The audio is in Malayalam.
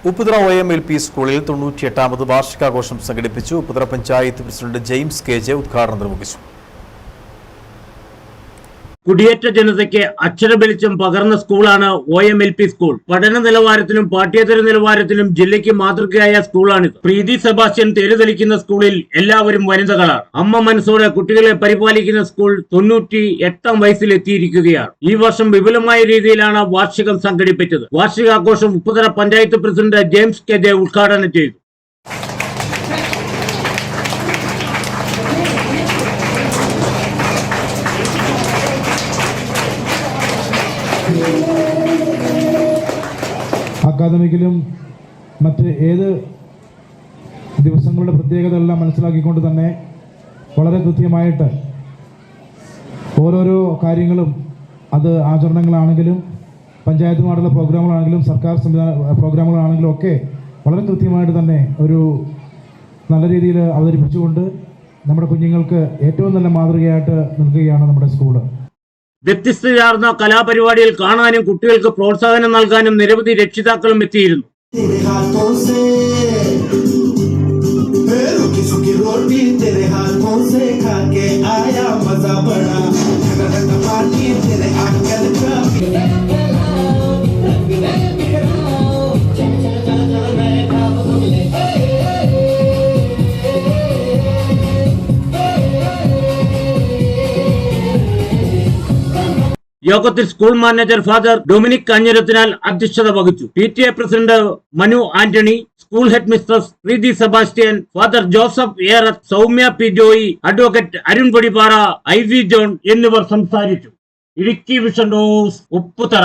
ഉപ്പുതറ OMLP സ്കൂളിൽ 98ാമത് വാർഷികാഘോഷം സംഘടിപ്പിച്ചു. Upputhara panchayat president James KJ ഉദ്ഘാടനം നിർവഹിച്ചു. കുടിയേറ്റ ജനതയ്ക്ക് അക്ഷരവെളിച്ചം പകർന്ന സ്കൂളാണ് OMLP സ്കൂൾ. പഠന നിലവാരത്തിലും പാഠ്യേതര നിലവാരത്തിലും ജില്ലയ്ക്ക് മാതൃകയായ സ്കൂളാണിത്. പ്രീതി സെബാസ്റ്റ്യൻ തേരുതെളിക്കുന്ന സ്കൂളിൽ എല്ലാവരും വനിതകളാണ്. അമ്മ മനസ്സോടെ കുട്ടികളെ പരിപാലിക്കുന്ന സ്കൂൾ 98ാം വയസ്സിൽ എത്തിയിരിക്കുകയാണ്. ഈ വർഷം വിപുലമായ രീതിയിലാണ് വാർഷികം സംഘടിപ്പിച്ചത്. വാർഷികാഘോഷം Upputhara panchayat president James KJ ഉദ്ഘാടനം ചെയ്തു. അക്കാദമിക്കിലും മറ്റ് ഏത് ദിവസങ്ങളുടെ പ്രത്യേകതകളെല്ലാം മനസ്സിലാക്കിക്കൊണ്ട് തന്നെ വളരെ കൃത്യമായിട്ട് ഓരോരോ കാര്യങ്ങളും, അത് ആചരണങ്ങളാണെങ്കിലും പഞ്ചായത്തുമായിട്ടുള്ള പ്രോഗ്രാമുകളാണെങ്കിലും സർക്കാർ സംവിധാന പ്രോഗ്രാമുകളാണെങ്കിലും ഒക്കെ വളരെ കൃത്യമായിട്ട് തന്നെ ഒരു നല്ല രീതിയിൽ അവതരിപ്പിച്ചുകൊണ്ട് നമ്മുടെ കുഞ്ഞുങ്ങൾക്ക് ഏറ്റവും നല്ല മാതൃകയായിട്ട് നിൽക്കുകയാണ് നമ്മുടെ സ്കൂള്. വ്യത്യസ്തരാർന്ന കലാപരിപാടികൾ കാണാനും കുട്ടികൾക്ക് പ്രോത്സാഹനം നൽകാനും നിരവധി രക്ഷിതാക്കളും എത്തിയിരുന്നു. യോഗത്തിൽ school manager father Dominic Kanjirathinal അധ്യക്ഷത വഹിച്ചു. PTA president Manu Antony, school headmistress Preethi Sebastian, father Joseph Erath, Soumya P. Joy, advocate Arun Podippara, IV John എന്നിവർ സംസാരിച്ചു. Idukki vision news, Upputhara.